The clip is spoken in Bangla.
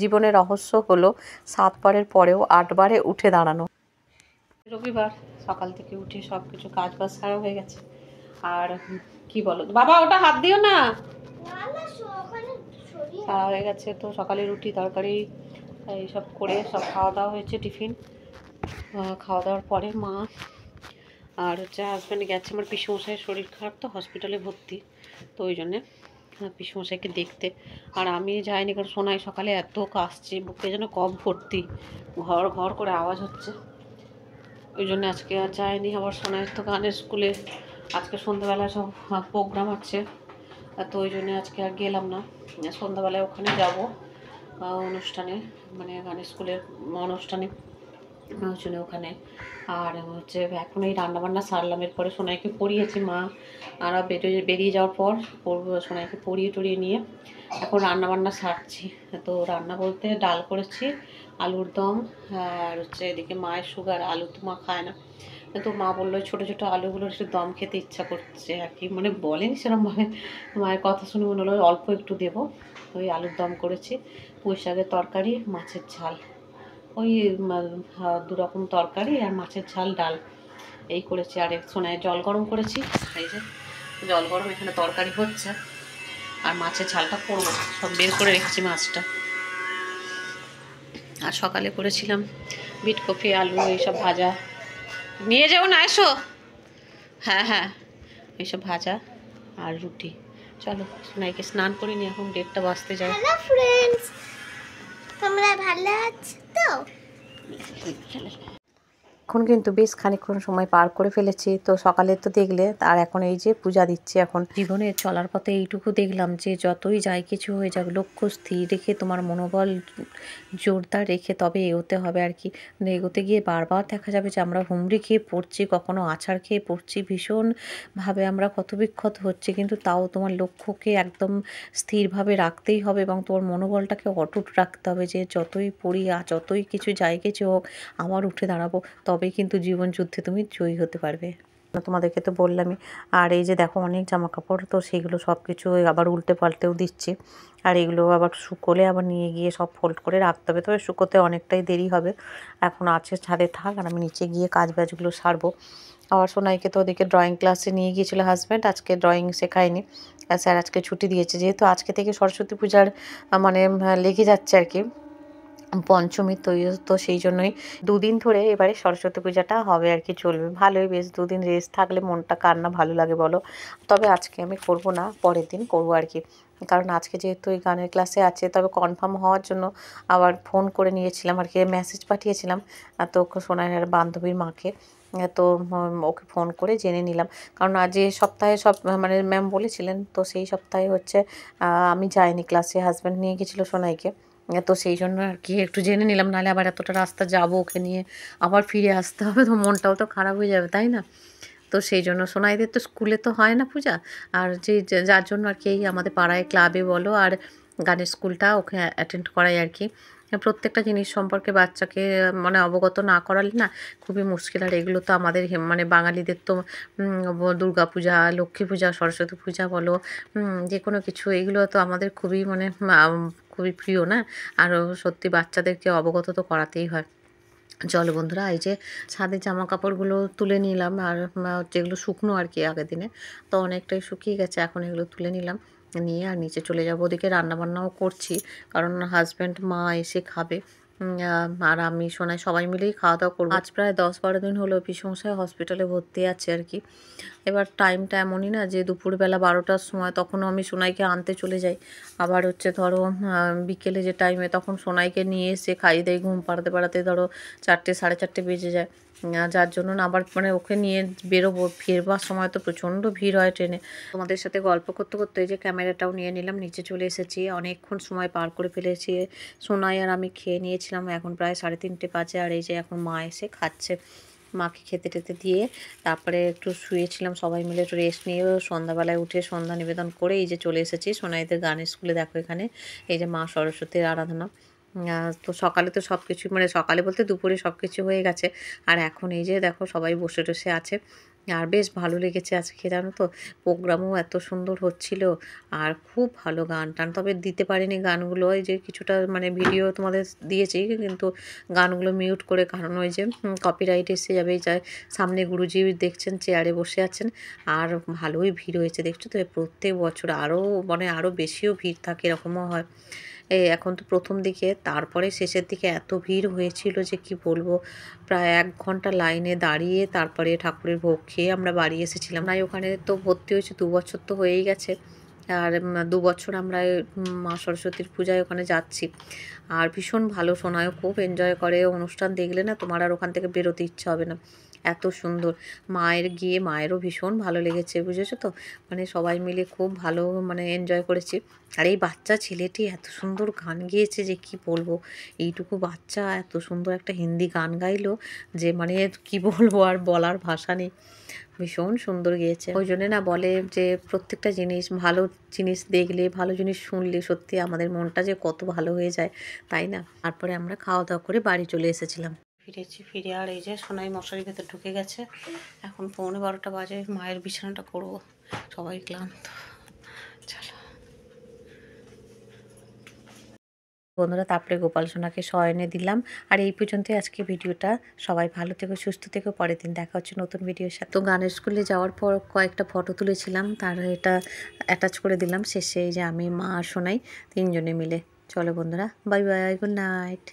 জীবনের রহস্য হলো 7 বারের পরেও 8 বারে উঠে দাঁড়ানো। রবিবার সকাল থেকে উঠে সব কিছু কাজ বাজ সারা হয়ে গেছে। আর কি বলো বাবা, ওটা হাত দিও না, সারা হয়ে গেছে। তো সকালে রুটি তরকারি এইসব করে সব খাওয়া দাওয়া হয়েছে, টিফিন খাওয়া দাওয়ার পরে মা আর হচ্ছে হাজব্যান্ড গেছে আমার পিসেমশাইয়ের শরীর খারাপ, তো হসপিটালে ভর্তি, তো ওই জন্যে পিসেমশাইকে দেখতে। আর আমি যাইনি, কারণ শোনাই সকালে এত কাশছে, বুকে যেন কম ভর্তি, ঘর ঘর করে আওয়াজ হচ্ছে, ওই জন্য আজকে আর যায়নি। আবার শোনাইয়ের তো গানের স্কুলে আজকে সন্ধ্যাবেলা সব প্রোগ্রাম আছে, তো ওই জন্য আজকে আর গেলাম না। সন্ধ্যাবেলায় ওখানে যাব অনুষ্ঠানে, মানে গানের স্কুলের অনুষ্ঠানে, ওই জন্য ওখানে। আর হচ্ছে এখন এই রান্নাবান্না সারলাম, এরপরে সোনাইকে পড়িয়েছি মা, আর বেরিয়ে যাওয়ার পর সোনাইকে পড়িয়ে টড়িয়ে নিয়ে এখন রান্নাবান্না সারছি। তো রান্না বলতে ডাল করেছি, আলুর দম, আর হচ্ছে এদিকে মায়ের সুগার, আলু তো মা খায় না, তো মা বললো ছোটো ছোটো আলুগুলোর একটু দম খেতে ইচ্ছা করছে আর কি, মানে বলেনি সেরকমভাবে, মায়ের কথা শুনে মনে হলো অল্প একটু দেবো। ওই আলুর দম করেছি, পুঁই শাকের তরকারি, মাছের ঝাল, ওই 2 রকম তরকারি আর মাছের ঝাল, ডাল এই করেছি। আর এক সোনায় জল গরম করেছি, এই যে জল গরম, এখানে তরকারি হচ্ছে, আর মাছের ঝালটা করবো, সব বের করে রেখেছি মাছটা। আর সকালে করেছিলাম বিট কপি আলু এইসব ভাজা, নিয়ে যাও না এসো, হ্যাঁ হ্যাঁ এইসব ভাজা আর রুটি। চলো সোনাইকে স্নান করে নি, এখন 1:30 বাজতে যায়। হ্যালো ফ্রেন্ডস, তোমরা ভালো আছো তো? এখন কিন্তু বেশ খানিকক্ষণ সময় পার করে ফেলেছি। তো সকালে তো দেখলে, আর এখন এই যে পূজা দিচ্ছি। এখন জীবনে চলার পথে এইটুকু দেখলাম যে যতই যাই কিছু হয়ে যাক, লক্ষ্য স্থির রেখে তোমার মনোবল জোরদার রেখে তবে এগোতে হবে আর কি। এগোতে গিয়ে বারবার দেখা যাবে যে আমরা হুমড়ি খেয়ে পড়ছি, কখনো আছাড় খেয়ে পড়ছি, ভীষণভাবে আমরা ক্ষতবিক্ষত হচ্ছি, কিন্তু তাও তোমার লক্ষ্যকে একদম স্থিরভাবে রাখতেই হবে এবং তোমার মনোবলটাকে অটুট রাখতে হবে যে যতই পড়ি আর যতই কিছু যাই কিছু হোক আবার উঠে দাঁড়াবো, তবেই কিন্তু জীবন যুদ্ধে তুমি জয়ী হতে পারবে। তোমাদেরকে তো বললামই। আর এই যে দেখো অনেক জামা কাপড়, তো সেগুলো সব কিছু আবার উল্টে পাল্টেও দিচ্ছি, আর এগুলো আবার শুকোলে আবার নিয়ে গিয়ে সব ফোল্ড করে রাখতে হবে। তবে শুকোতে অনেকটাই দেরি হবে, এখন আছে ছাদে থাক, আর আমি নিচে গিয়ে কাজ বাজগুলো সারবো। আবার সোনাইকে তো ওদিকে ড্রয়িং ক্লাসে নিয়ে গিয়েছিলো হাজব্যান্ড, আজকে ড্রয়িং শেখায়নি, স্যার আজকে ছুটি দিয়েছে, যেহেতু আজকে থেকে সরস্বতী পূজার মানে লেগে যাচ্ছে আর কি, পঞ্চমী, তো সেই জন্যই 2 দিন ধরে এবারে সরস্বতী পূজাটা হবে আর কি, চলবে ভালোই, বেশ 2 দিন রেস্ট থাকলে মনটা কার না ভালো লাগে বলো। তবে আজকে আমি করব না, পরের দিন করবো আর কি, কারণ আজকে যেহেতু এই গানের ক্লাসে আছে। তবে কনফার্ম হওয়ার জন্য আবার ফোন করে নিয়েছিলাম আর কি, মেসেজ পাঠিয়েছিলাম তো সোনাইয়ের বান্ধবীর মাকে, তো ওকে ফোন করে জেনে নিলাম, কারণ আজ যে সপ্তাহে সব মানে ম্যাম বলেছিলেন, তো সেই সপ্তাহে হচ্ছে আমি যাইনি ক্লাসে, হাজব্যান্ড নিয়ে গেছিলো সোনাইকে, তো সেই জন্য আর কি একটু জেনে নিলাম, নাহলে আবার এতটা রাস্তা যাবো ওকে নিয়ে, আবার ফিরে আসতে হবে, তো মনটাও তো খারাপ হয়ে যাবে তাই না। তো সেই জন্য সোনাইদের তো স্কুলে তো হয় না পূজা, আর যার জন্য আর কি এই আমাদের পাড়ায় ক্লাবে বলো আর গানের স্কুলটা ওকে অ্যাটেন্ড করাই আর কি। প্রত্যেকটা জিনিস সম্পর্কে বাচ্চাকে মানে অবগত না করালে না খুবই মুশকিল। আর এগুলো তো আমাদের মানে বাঙালিদের তো দুর্গা পূজা, লক্ষ্মী পূজা, সরস্বতী পূজা বলো, যে কোনো কিছু, এগুলো তো আমাদের খুবই মানে খুবই প্রিয় না, আরও সত্যি বাচ্চাদেরকে অবগত তো করাতেই হয়। চলো বন্ধুরা, এই যে ছাদের জামা কাপড়গুলো তুলে নিলাম, আর যেগুলো শুকনো আর কি আগের দিনে, তো অনেকটাই শুকিয়ে গেছে, এখন এগুলো তুলে নিলাম, নিয়ে আর নিচে চলে যাবো। ওদিকে রান্নাবান্নাও করছি, কারণ হাজব্যান্ড মা এসে খাবে, আর আমি সোনাই সবাই মিলেই খাওয়া দাওয়া করবো। আজ প্রায় 10-12 দিন হলো পিসেমশাই হসপিটালে ভর্তি আছে আর কি। এবার টাইমটা এমনই না যে দুপুরবেলা 12টার সময় তখনও আমি সোনাইকে আনতে চলে যাই, আবার হচ্ছে ধরো বিকেলে যে টাইমে তখন সোনাইকে নিয়ে এসে খাইয়ে দেয়, ঘুম পাড়াতে পাড়াতে ধরো 4টে 4:30 বেজে যায়, যার জন্য না আবার মানে ওকে নিয়ে বেরোবো, ফিরবার সময় তো প্রচণ্ড ভিড় হয় ট্রেনে। তোমাদের সাথে গল্প করতে করতে এই যে ক্যামেরাটাও নিয়ে নিলাম, নিচে চলে এসেছি, অনেকক্ষণ সময় পার করে ফেলেছি। সোনাই আর আমি খেয়ে নিয়েছিলাম, এখন প্রায় 3:30 বাজে, আর এই যে এখন মা এসে খাচ্ছে, মাকে খেতে টেতে দিয়ে তারপরে একটু শুয়েছিলাম, সবাই মিলে একটু রেস্ট নিয়ে সন্ধ্যাবেলায় উঠে সন্ধ্যা নিবেদন করে এই যে চলে এসেছি সোনাইদের গানের স্কুলে। দেখো এখানে এই যে মা সরস্বতীর আরাধনা, তো সকালে তো সব কিছু মানে সকালে বলতে দুপুরে সব কিছু হয়ে গেছে, আর এখন এই যে দেখো সবাই বসে টসে আছে, আর বেশ ভালো লেগেছে আজকে, জানো তো প্রোগ্রামও এত সুন্দর হচ্ছিল আর খুব ভালো গান টান। তবে দিতে পারিনি গানগুলো, ওই যে কিছুটা মানে ভিডিও তোমাদের দিয়েছি কিন্তু গানগুলো মিউট করে, কারণ ওই যে কপিরাইট এসে যাবে। যায় সামনে গুরুজি দেখছেন চেয়ারে বসে আছেন আর ভালোই ভিড় হয়েছে দেখছো তো। প্রত্যেক বছর আরও মানে আরও বেশিও ভিড় থাকে, এরকমও হয়। এই এখন তো প্রথম দিকে, তারপরে শেষের দিকে এত ভিড় হয়েছিল যে কি বলবো। প্রায় 1 ঘন্টা লাইনে দাঁড়িয়ে তারপরে ঠাকুরের ভোগ খেয়ে আমরা বাড়ি এসেছিলাম। তাই ওখানে তো ভর্তি হয়েছে 2 বছর তো হয়েই গেছে। আর 2 বছর আমরা মা সরস্বতীর পূজায় ওখানে যাচ্ছি। আর ভীষণ ভালো শোনায়, খুব এনজয় করে। অনুষ্ঠান দেখলে না তোমার আর ওখান থেকে বেরোতে ইচ্ছা হবে না, এত সুন্দর। মায়েরও ভীষণ ভালো লেগেছে, বুঝেছো তো। মানে সবাই মিলে খুব ভালো মানে এনজয় করেছি। আর এই বাচ্চা ছেলেটি এত সুন্দর গান গেয়েছে যে কি বলবো। এইটুকু বাচ্চা এত সুন্দর একটা হিন্দি গান গাইলো যে মানে কি বলবো, আর বলার ভাষা নেই। ভীষণ সুন্দর গেয়েছে। ওই জন্যে না বলে যে প্রত্যেকটা জিনিস, ভালো জিনিস দেখলে, ভালো জিনিস শুনলে সত্যি আমাদের মনটা যে কত ভালো হয়ে যায়, তাই না। তারপরে আমরা খাওয়া দাওয়া করে বাড়ি চলে এসেছিলাম। ফিরে আর এই যে সোনাই মশারির ভেতর ঢুকে গেছে। এখন 11:15 বাজে, মায়ের বিছানাটা করবো, সবাই ক্লান্ত। চলো বন্ধুরা, তারপরে গোপাল সোনাকে শয়নে দিলাম। আর এই পর্যন্তই আজকে ভিডিওটা। সবাই ভালো থেকো, সুস্থ থেকো। পরের দিন দেখা হচ্ছে নতুন ভিডিওর সাথে। তো গানের স্কুলে যাওয়ার পর কয়েকটা ফটো তুলেছিলাম, তার এটা অ্যাটাচ করে দিলাম শেষে, এই যে আমি, মা আর সোনাই 3 জনে মিলে। চলো বন্ধুরা, বাই বাই, গুড নাইট।